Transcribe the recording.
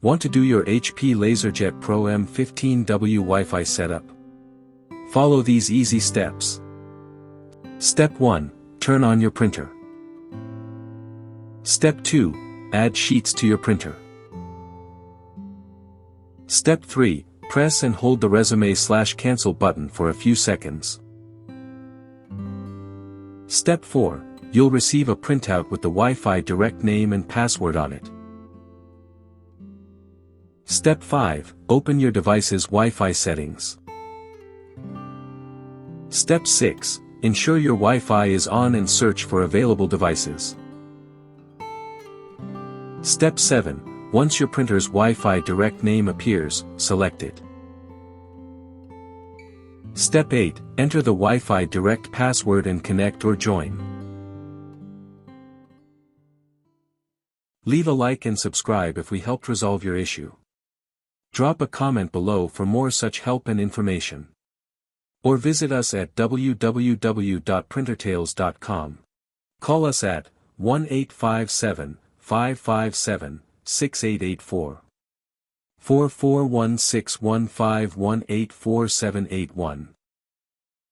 Want to do your HP LaserJet Pro M15w Wi-Fi setup? Follow these easy steps. Step 1. Turn on your printer. Step 2. Add sheets to your printer. Step 3. Press and hold the resume/cancel button for a few seconds. Step 4. You'll receive a printout with the Wi-Fi direct name and password on it. Step 5. Open your device's Wi-Fi settings. Step 6. Ensure your Wi-Fi is on and search for available devices. Step 7. Once your printer's Wi-Fi direct name appears, select it. Step 8. Enter the Wi-Fi direct password and connect or join. Leave a like and subscribe if we helped resolve your issue. Drop a comment below for more such help and information. Or visit us at www.printertales.com. Call us at 1-857-557-6884. 441615184781.